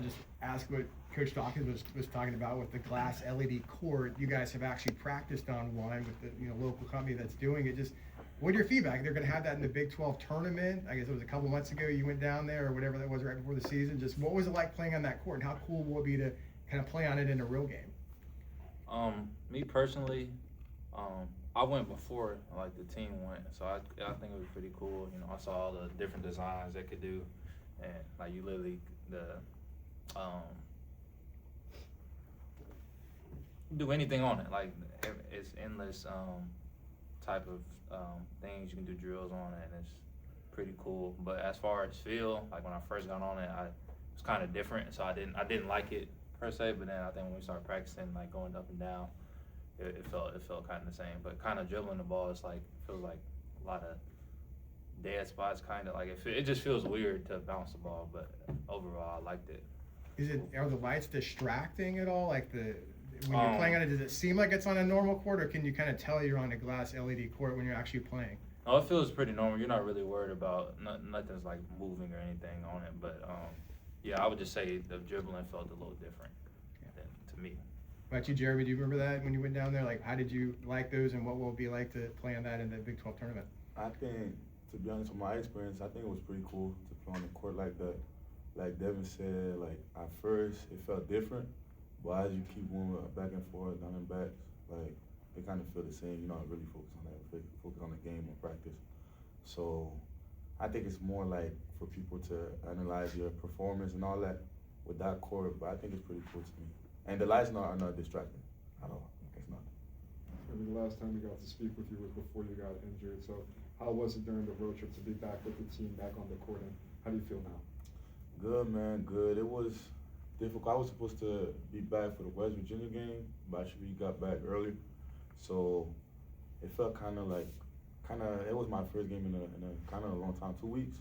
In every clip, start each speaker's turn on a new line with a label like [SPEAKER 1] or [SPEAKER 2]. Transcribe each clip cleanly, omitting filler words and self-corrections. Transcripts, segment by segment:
[SPEAKER 1] just ask what Coach Dawkins was talking about with the glass LED court. You guys have actually practiced on one with the local company that's doing it. Just what your feedback? They're going to have that in the Big 12 tournament. I guess it was a couple months ago you went down there or whatever that was right before the season. Just what was it like playing on that court, and how cool will it be to kind of play on it in a real game?
[SPEAKER 2] Me personally, I went before like the team went, so I think it was pretty cool. I saw all the different designs they could do, and like you literally do anything on it. Like it's endless type of things you can do drills on it, and it's pretty cool. But as far as feel, like when I first got on it, it was kind of different, so I didn't like it per se. But then I think when we started practicing, like going up and down, it felt kind of the same. But kind of dribbling the ball, it's like feels like a lot of dead spots. Kind of like it just feels weird to bounce the ball. But overall, I liked it.
[SPEAKER 1] Are the lights distracting at all? Like when you're playing on it, does it seem like it's on a normal court, or can you kind of tell you're on a glass LED court when you're actually playing?
[SPEAKER 2] Oh, it feels pretty normal. You're not really worried about nothing's like moving or anything on it. But yeah, I would just say the dribbling felt a little different to me.
[SPEAKER 1] What about you, Jeremy? Do you remember that when you went down there? Like, how did you like those, and what will it be like to play on that in the Big 12 tournament?
[SPEAKER 3] I think, to be honest, from my experience, I think it was pretty cool to play on the court like that. Like Devan said, like at first it felt different, but as you keep going back and forth, down and back, like they kind of feel the same. You're not really focused on that, focus on the game or practice. So I think it's more like for people to analyze your performance and all that with that court, but I think it's pretty cool to me. And the lights are not distracting at all. It's not.
[SPEAKER 4] I mean, the last time we got to speak with you was before you got injured. So how was it during the road trip to be back with the team, back on the court, and how do you feel now?
[SPEAKER 3] Good, man, good. It was difficult. I was supposed to be back for the West Virginia game, but actually we got back early. So it felt it was my first game in a kind of a long time, 2 weeks.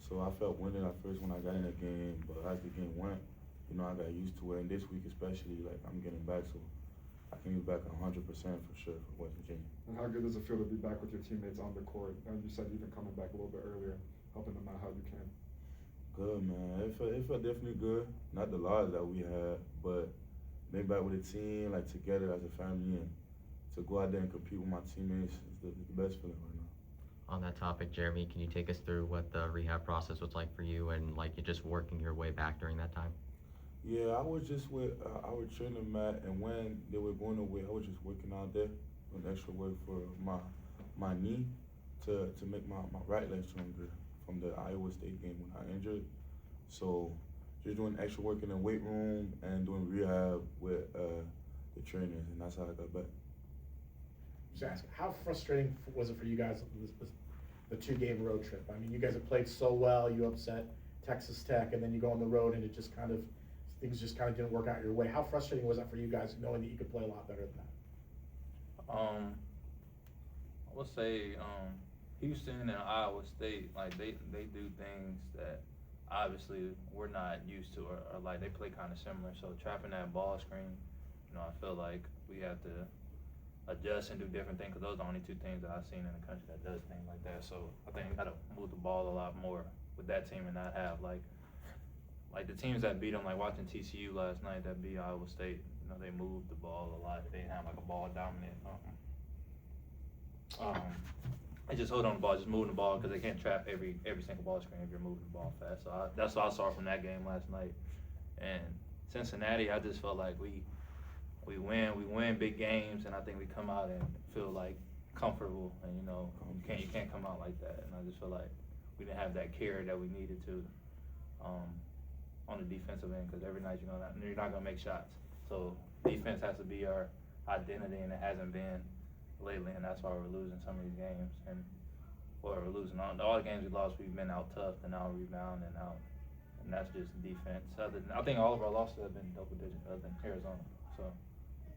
[SPEAKER 3] So I felt winded at first when I got in the game, but as the game went, I got used to it. And this week especially, like I'm getting back, so I can be back 100% for sure for West Virginia.
[SPEAKER 4] And how good does it feel to be back with your teammates on the court? And you said even coming back a little bit earlier, helping them out how you can.
[SPEAKER 3] Good, man. It felt definitely good. Not the loss that we had, but being back with the team, like together as a family, and to go out there and compete with my teammates is the best feeling right now.
[SPEAKER 5] On that topic, Jeremy, can you take us through what the rehab process was like for you and like you just working your way back during that time?
[SPEAKER 3] Yeah, I was just with our trainer Matt, and when they were going away, I was just working out there, doing extra work for my knee to make my right leg stronger from the Iowa State game when I injured. So just doing extra work in the weight room and doing rehab with the trainers, and that's how I got back.
[SPEAKER 6] Just ask, how frustrating was it for you guys, the 2-game road trip? I mean, you guys have played so well, you upset Texas Tech, and then you go on the road and things just kind of didn't work out your way. How frustrating was that for you guys, knowing that you could play a lot better than that?
[SPEAKER 2] I would say Houston and Iowa State, like they do things that obviously we're not used to, or like they play kind of similar. So trapping that ball screen, I feel like we have to adjust and do different things, because those are the only 2 things that I've seen in the country that does things like that. So I think we got to move the ball a lot more with that team and not have like the teams that beat them, like watching TCU last night that beat Iowa State. They moved the ball a lot. They didn't have like a ball dominant. They just hold on the ball, just moving the ball, because they can't trap every single ball screen if you're moving the ball fast. So that's what I saw from that game last night. And Cincinnati, I just felt like we win big games, and I think we come out and feel like comfortable, and you can't come out like that. And I just feel like we didn't have that care that we needed to on the defensive end, because every night you're not gonna make shots. So defense has to be our identity, and it hasn't been lately, and that's why we're losing some of these games. We're losing all the games we lost. We've been out tough, and out rebound, and that's just defense. I think all of our losses have been double digit, other than Arizona. So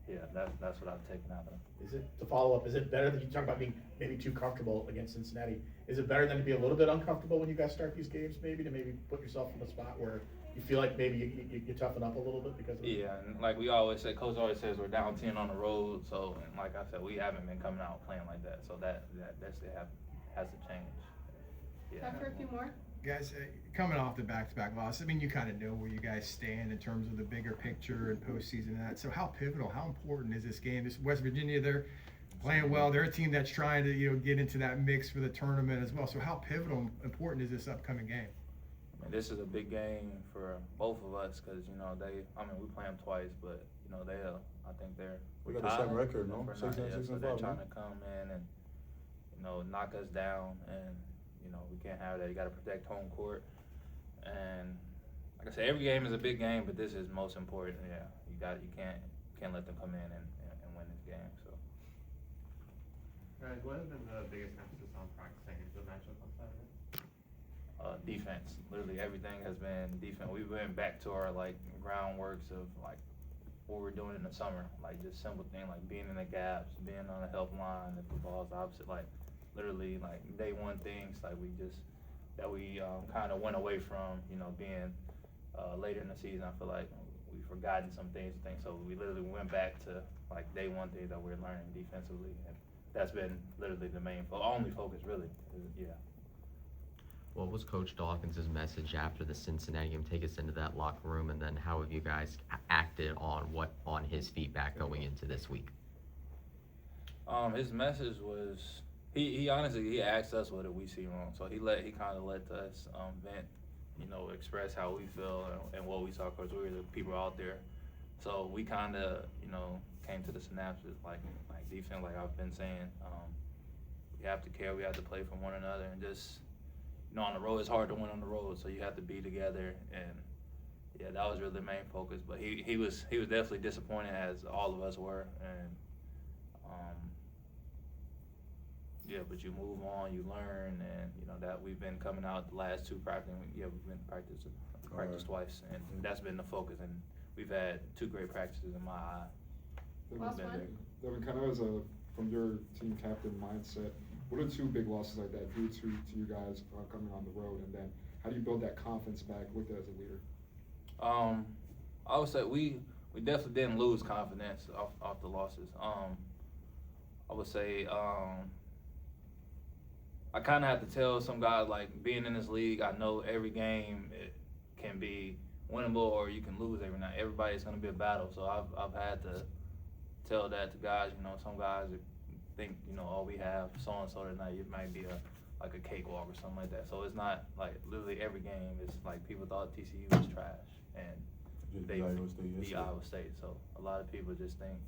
[SPEAKER 2] yeah, that's what I've taken out of it.
[SPEAKER 6] To follow up, is it better that you talk about being maybe too comfortable against Cincinnati? Is it better than to be a little bit uncomfortable when you guys start these games, maybe to put yourself in a spot where you feel like maybe you toughen up a little bit because of it?
[SPEAKER 2] Yeah, and like we always say, Coach always says we're down 10 on the road. So, and like I said, we haven't been coming out playing like that. So that's it has to change.
[SPEAKER 7] Time for a few more.
[SPEAKER 1] Guys, coming off the back-to-back loss, I mean, you kind of know where you guys stand in terms of the bigger picture and postseason and that. So how pivotal, how important is this game? This West Virginia, they're playing well. They're a team that's trying to, get into that mix for the tournament as well. So how pivotal and important is this upcoming game?
[SPEAKER 2] I mean, this is a big game for both of us because, we play them twice, but, I think they're
[SPEAKER 3] We got the same record, no?
[SPEAKER 2] for
[SPEAKER 3] 6
[SPEAKER 2] not-
[SPEAKER 3] and 6
[SPEAKER 2] so
[SPEAKER 3] and
[SPEAKER 2] they're
[SPEAKER 3] 5,
[SPEAKER 2] trying
[SPEAKER 3] no?
[SPEAKER 2] to come in and, knock us down, and, we can't have that. You got to protect home court. And like I said, every game is a big game, but this is most important. Yeah, you can't let them come in and win this game. So.
[SPEAKER 7] Guys, what has been the biggest emphasis on practicing the matchup on Saturday?
[SPEAKER 2] Defense. Literally everything has been defense. We went back to our groundworks of what we're doing in the summer, just simple thing like being in the gaps, being on the help line if the ball's opposite, literally day one things that we kind of went away from, being later in the season. I feel like we've forgotten some things. So we literally went back to day one things that we're learning defensively, and that's been literally the only focus really. Yeah.
[SPEAKER 5] What was Coach Dawkins' message after the Cincinnati game? Take us into that locker room, and then how have you guys acted on his feedback going into this week?
[SPEAKER 2] His message was he honestly asked us what did we see wrong, so he kind of let us vent, express how we feel and what we saw because we were the people out there. So we kind of came to the synopsis like defense, like I've been saying. We have to care, we have to play for one another, and just on the road it's hard to win on the road, so you have to be together. And yeah, that was really the main focus. But he was definitely disappointed, as all of us were. And but you move on, you learn, and that we've been coming out the last two practicing. Yeah, we've been practice twice, and that's been the focus. And we've had 2 great practices in my eye.
[SPEAKER 4] Devan, kind of from your team captain mindset, what are 2 big losses like that do to you guys coming on the road, and then how do you build that confidence back with it as a leader?
[SPEAKER 2] I would say we definitely didn't lose confidence off the losses. I would say I kind of have to tell some guys, being in this league, I know every game it can be winnable or you can lose every night. Everybody's going to be a battle, so I've had to tell that to guys. Some guys think, we have so-and-so tonight. It might be a cakewalk or something like that. So it's not literally every game. It's people thought TCU was trash, and they beat Iowa State. So a lot of people just think,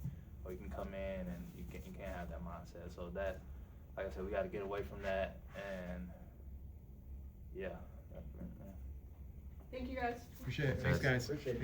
[SPEAKER 2] you can come in and you can't have that mindset. So that, like I said, we got to get away from that, and yeah.
[SPEAKER 8] Thank you guys.
[SPEAKER 1] Appreciate it. Thanks, guys.
[SPEAKER 6] Appreciate it.